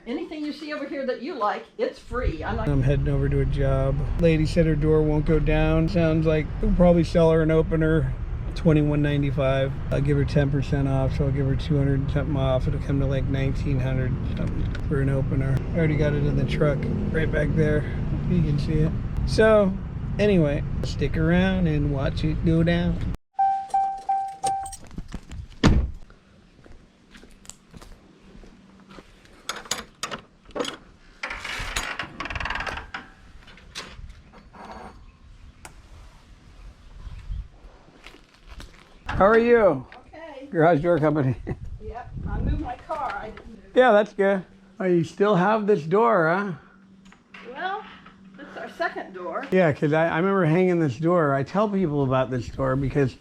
Anything you see over here that you like, it's free. I'm heading over to a job. Lady said her door won't go down. Sounds like we'll probably sell her an opener, $21.95. I'll give her 10% off, so I'll give her 200 and something off. It'll come to like 1900 something for an opener. I already got it in the truck right back there. You can see it. So anyway, stick around and watch it go down. How are you? Okay. Garage door company. Yep, I moved my car. I didn't move. Yeah, that's good. Oh, you still have this door, huh? Well, it's our second door. Yeah, because I remember hanging this door. I tell people about this door because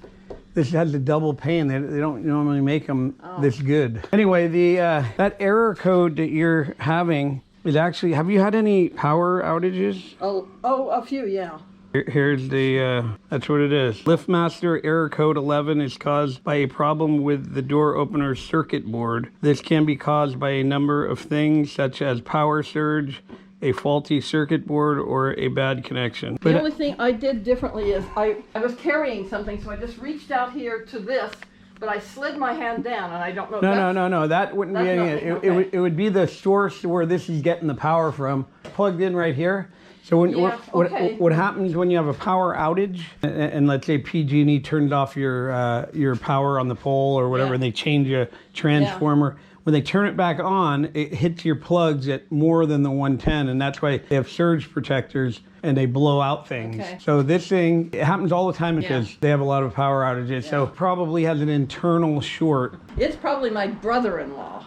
this has a double pane. They don't normally make them this good. Anyway, that error code that you're having is actually, have you had any power outages? Oh, a few, yeah. Here's that's what it is. LiftMaster error code 11 is caused by a problem with the door opener circuit board. This can be caused by a number of things such as power surge, a faulty circuit board, or a bad connection. The only thing I did differently is I was carrying something, so I just reached out here to this, but I slid my hand down, and I don't know. No. That wouldn't be any. It would be the source where this is getting the power from. Plugged in right here. So what happens when you have a power outage, and let's say PG&E turned off your power on the pole or whatever, and they change a transformer. When they turn it back on, it hits your plugs at more than the 110, and that's why they have surge protectors and they blow out things. Okay. So this thing, it happens all the time because they have a lot of power outages. Yeah. So probably has an internal short. It's probably my brother-in-law.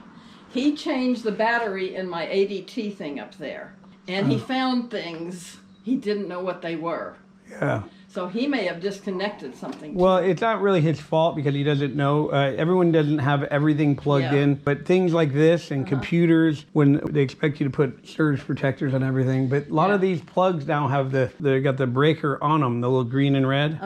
He changed the battery in my ADT thing up there. And he found things he didn't know what they were. Yeah. So he may have disconnected something. Well, it's not really his fault because he doesn't know. Everyone doesn't have everything plugged in. But things like this and computers, when they expect you to put surge protectors on everything. But a lot of these plugs now have they got the breaker on them, the little green and red.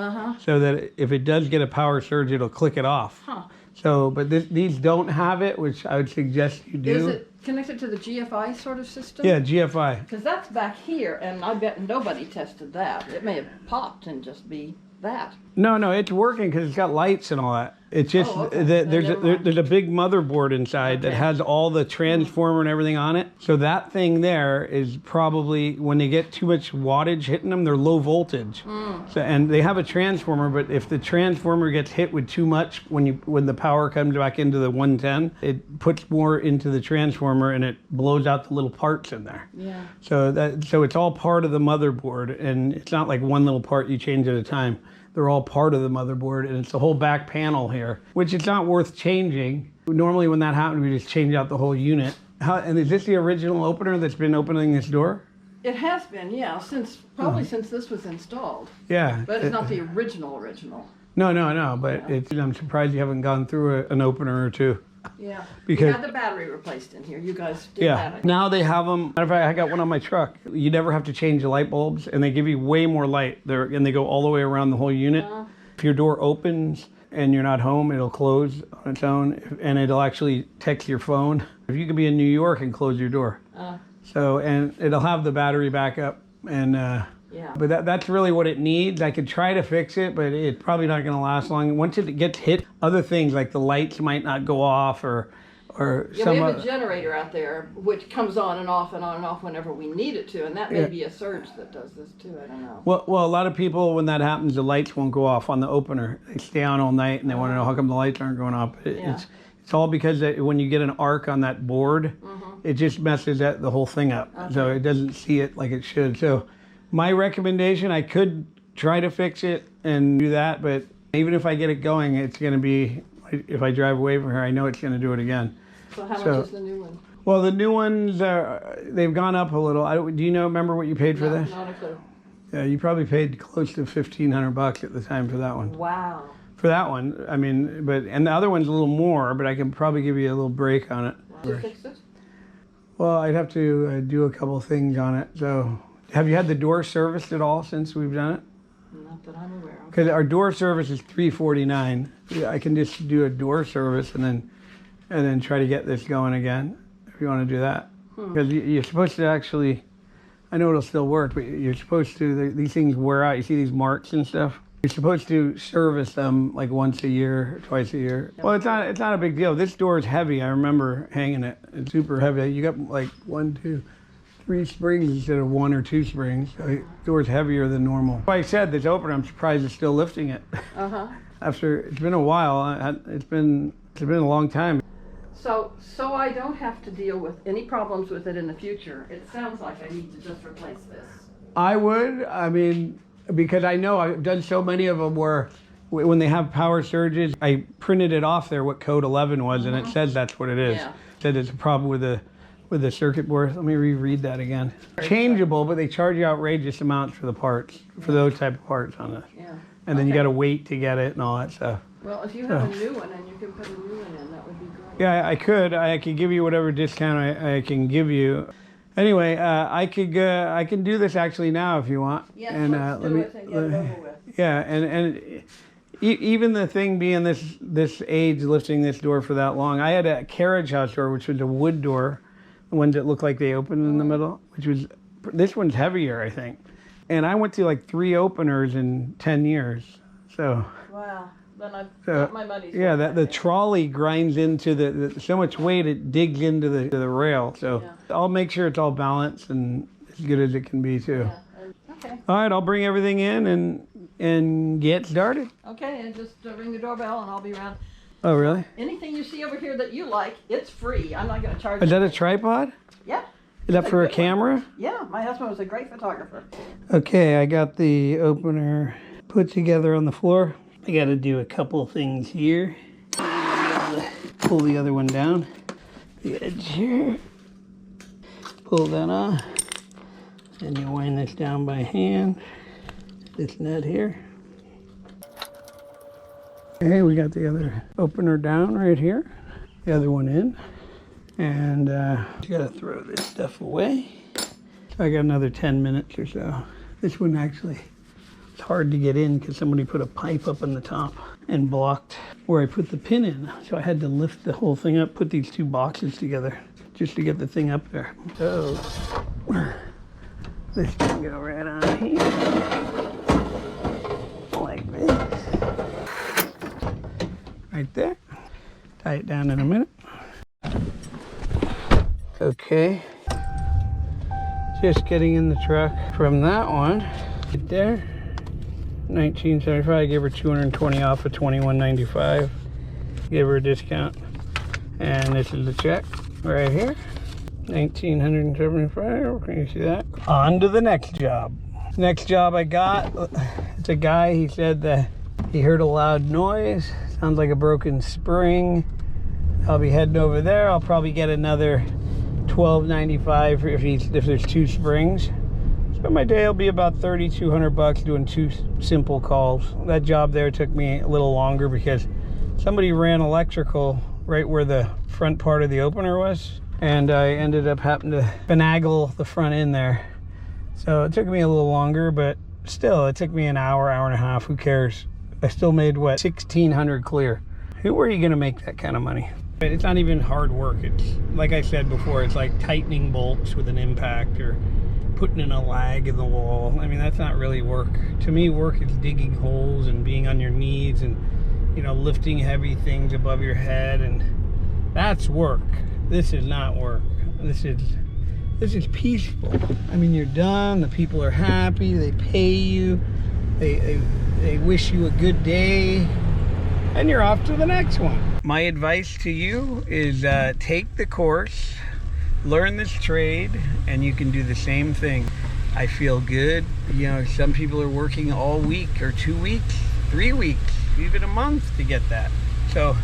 So that if it does get a power surge, it'll click it off. So, but these don't have it, which I would suggest you do. Is it connected to the GFI sort of system? Yeah, GFI. Because that's back here, and I bet nobody tested that. It may have popped and just be that. No, it's working because it's got lights and all that. It's just there's a big motherboard inside that has all the transformer and everything on it. So that thing there is probably, when they get too much wattage hitting them, they're low voltage. So, and they have a transformer, but if the transformer gets hit with too much when the power comes back into the 110, it puts more into the transformer and it blows out the little parts in there. Yeah. So it's all part of the motherboard, and it's not like one little part you change at a time. They're all part of the motherboard, and it's the whole back panel here, which it's not worth changing. Normally when that happens, we just change out the whole unit. And is this the original opener that's been opening this door? It has been, yeah, since this was installed. Yeah. But it's not the original. No, but I'm surprised you haven't gone through an opener or two. Yeah, because we had the battery replaced in here. You guys did that. Yeah, now they have them. Matter of fact, I got one on my truck. You never have to change the light bulbs, and they give you way more light. And they go all the way around the whole unit. If your door opens and you're not home, it'll close on its own, and it'll actually text your phone. If you can be in New York and close your door. And it'll have the battery backup, and but that's really what it needs. I could try to fix it, but it's probably not going to last long. Once it gets hit, other things like the lights might not go off, or we have a generator out there which comes on and off and on and off whenever we need it to, and that may be a surge that does this too. I don't know. Well, a lot of people, when that happens, the lights won't go off on the opener. They stay on all night, and they want to know how come the lights aren't going off. It's all because when you get an arc on that board, it just messes the whole thing up. So it doesn't see it like it should. So my recommendation, I could try to fix it and do that, but even if I get it going, it's going to be, if I drive away from here, I know it's going to do it again. So how much is the new one? Well, the new ones, they've gone up a little. Do you remember what you paid for this? Not a clue. Yeah, you probably paid close to $1,500 at the time for that one. Wow. For that one, I mean, and the other one's a little more, but I can probably give you a little break on it. To fix it? Well, I'd have to do a couple of things on it. So, have you had the door serviced at all since we've done it? Not that I'm aware of. Because our door service is $349. I can just do a door service and then try to get this going again if you want to do that. Because you're supposed to actually, I know it'll still work, but you're supposed to, these things wear out. You see these marks and stuff? You're supposed to service them like once a year, or twice a year. Well, it's not a big deal. This door is heavy. I remember hanging it. It's super heavy. You got like 1, 2, 3 springs instead of 1 or 2 springs. So the door's heavier than normal. Like I said, this opener, I'm surprised it's still lifting it. After, it's been a while. It's been a long time. So I don't have to deal with any problems with it in the future. It sounds like I need to just replace this. I would. I mean, because I know I've done so many of them where when they have power surges, I printed it off there what code 11 was, and it says that's what it is. Yeah. It said it's a problem with the circuit board. Let me reread that again. Changeable, but they charge you outrageous amounts for the parts, for those type of parts on it. Yeah. And then you got to wait to get it and all that stuff. Well, if you have a new one and you can put a new one in, that would be great. Yeah, I could give you whatever discount I can give you. Anyway, I can do this actually now if you want. Yes, and, let's do it and get it over with. Yeah, and even the thing being this age, lifting this door for that long, I had a carriage house door, which was a wood door, the ones that look like they open in the middle, this one's heavier, I think. And I went through like 3 openers in 10 years, so. Wow. Then I've got my money's yeah, worth, the trolley grinds into the so much weight it digs into the rail. So I'll make sure it's all balanced and as good as it can be too. Yeah. Okay. All right, I'll bring everything in and get started. Okay, and just ring the doorbell and I'll be around. Oh, really? Anything you see over here that you like, it's free. I'm not going to charge Is you. that a tripod? Yeah. Is that for a good one. camera? Yeah, my husband was a great photographer. Okay, I got the opener put together on the floor. I got to do a couple things here. Pull the other one down. The edge here. Pull that off. And you wind this down by hand. This nut here. Okay, we got the other opener down right here. The other one in. And you got to throw this stuff away. So I got another 10 minutes or so. This one actually, it's hard to get in because somebody put a pipe up on the top and blocked where I put the pin in. So I had to lift the whole thing up, put these 2 boxes together just to get the thing up there. So this can go right on here like this. Right there. Tie it down in a minute. Okay. Just getting in the truck from that one. Right there. 1975. I gave her 220 off of $21.95. Gave her a discount. And this is the check right here. 1975. Can you see that? On to the next job. Next job I got, it's a guy, he said that he heard a loud noise. Sounds like a broken spring. I'll be heading over there. I'll probably get another $12.95 if there's 2 springs. So my day will be about $3,200 doing 2 simple calls. That job there took me a little longer because somebody ran electrical right where the front part of the opener was, and I ended up having to finagle the front end there. So it took me a little longer, but still, it took me an hour, hour and a half. Who cares? I still made what, $1,600 clear. Who are you gonna make that kind of money? It's not even hard work. It's like I said before, it's like tightening bolts with an impact or putting in a lag in the wall. I mean, that's not really work. To me, work is digging holes and being on your knees and, you know, lifting heavy things above your head, and that's work. This is not work. This is peaceful. I mean, you're done, the people are happy, they pay you, they wish you a good day, and you're off to the next one. My advice to you is take the course, learn this trade, and you can do the same thing. I feel good. You know, some people are working all week or 2 weeks, 3 weeks, even a month to get that. So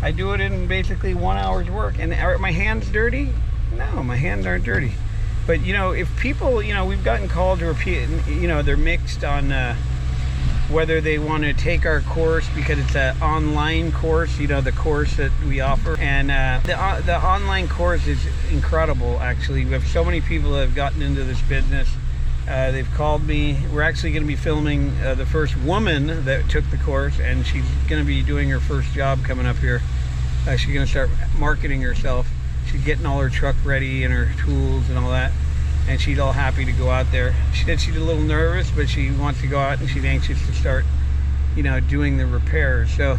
I do it in basically 1 hour's work. And are my hands dirty? No, my hands aren't dirty. But you know, if people, you know, we've gotten called to repeat, you know, they're mixed on whether they want to take our course because it's an online course, you know, the course that we offer. And the online course is incredible, actually. We have so many people that have gotten into this business. They've called me. We're actually going to be filming the first woman that took the course, and she's going to be doing her first job coming up here. She's going to start marketing herself. she's getting all her truck ready and her tools and all that, and she's all happy to go out there. She said she's a little nervous, but she wants to go out and she's anxious to start, you know, doing the repairs. So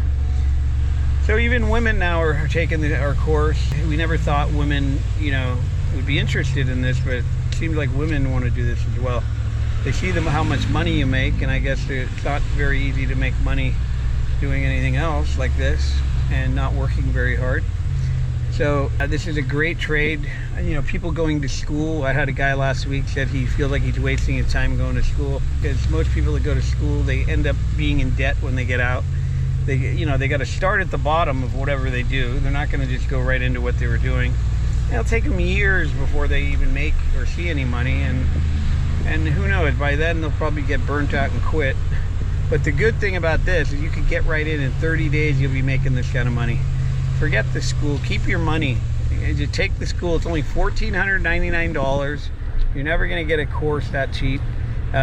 even women now are taking our course. We never thought women, you know, would be interested in this, but it seems like women want to do this as well. They see how much money you make, and I guess it's not very easy to make money doing anything else like this and not working very hard. So this is a great trade. You know, people going to school, I had a guy last week said he feels like he's wasting his time going to school, because most people that go to school, they end up being in debt when they get out. They, you know, they got to start at the bottom of whatever they do. They're not going to just go right into what they were doing. It'll take them years before they even make or see any money, and who knows, by then they'll probably get burnt out and quit. But the good thing about this is you can get right in 30 days you'll be making this kind of money. Forget the school, keep your money. As you take the school, it's only $1,499. You're never going to get a course that cheap.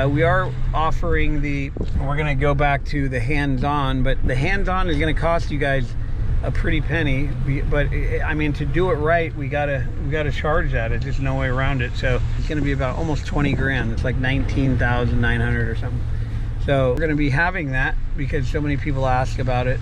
We are offering we're going to go back to the hands-on, but the hands-on is going to cost you guys a pretty penny. But I mean, to do it right, we gotta charge that. It's just no way around it. So it's going to be about almost 20 grand. It's like 19,900 or something. So we're going to be having that because so many people ask about it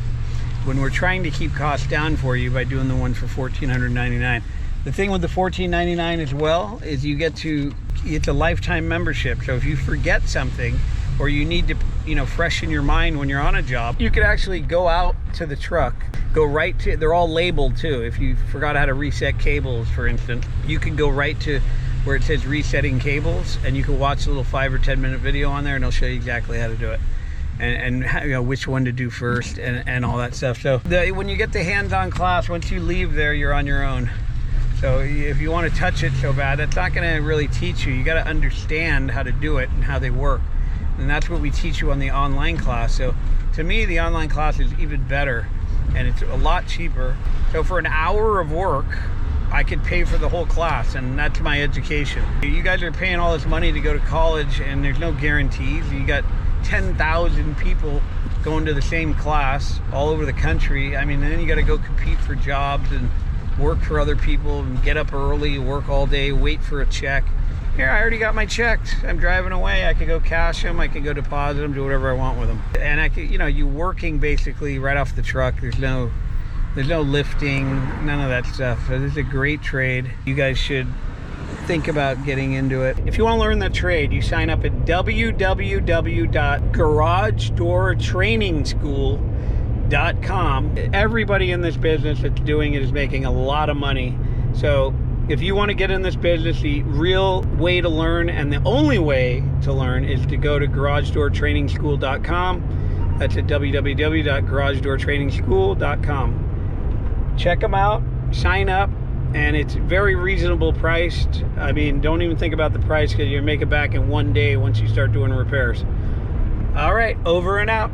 when we're trying to keep costs down for you by doing the one for $1,499. The thing with the $1,499 as well is it's a lifetime membership. So if you forget something or you need to, you know, freshen your mind when you're on a job, you could actually go out to the truck, go right to, they're all labeled too. If you forgot how to reset cables, for instance, you can go right to where it says resetting cables, and you can watch a little 5 or 10 minute video on there, and it'll show you exactly how to do it. And you know, which one to do first and all that stuff. So when you get the hands-on class, once you leave there, you're on your own. So if you want to touch it so bad, that's not going to really teach you. You got to understand how to do it and how they work. And that's what we teach you on the online class. So to me, the online class is even better, and it's a lot cheaper. So for an hour of work, I could pay for the whole class, and that's my education. You guys are paying all this money to go to college, and there's no guarantees. You got 10,000 people going to the same class all over the country. I mean, then you got to go compete for jobs and work for other people and get up early, work all day, wait for a check. Here, I already got my checks. I'm driving away. I could go cash them. I could go deposit them, do whatever I want with them. And I could, you know, you working basically right off the truck. There's no lifting, none of that stuff. So this is a great trade. You guys should think about getting into it. If you want to learn the trade, you sign up at www.garagedoortrainingschool.com. Everybody in this business that's doing it is making a lot of money. So if you want to get in this business, the real way to learn and the only way to learn is to go to garagedoortrainingschool.com. That's at www.garagedoortrainingschool.com. Check them out, sign up, and it's very reasonable priced. I mean, don't even think about the price, because you make it back in one day once you start doing repairs. All right, over and out.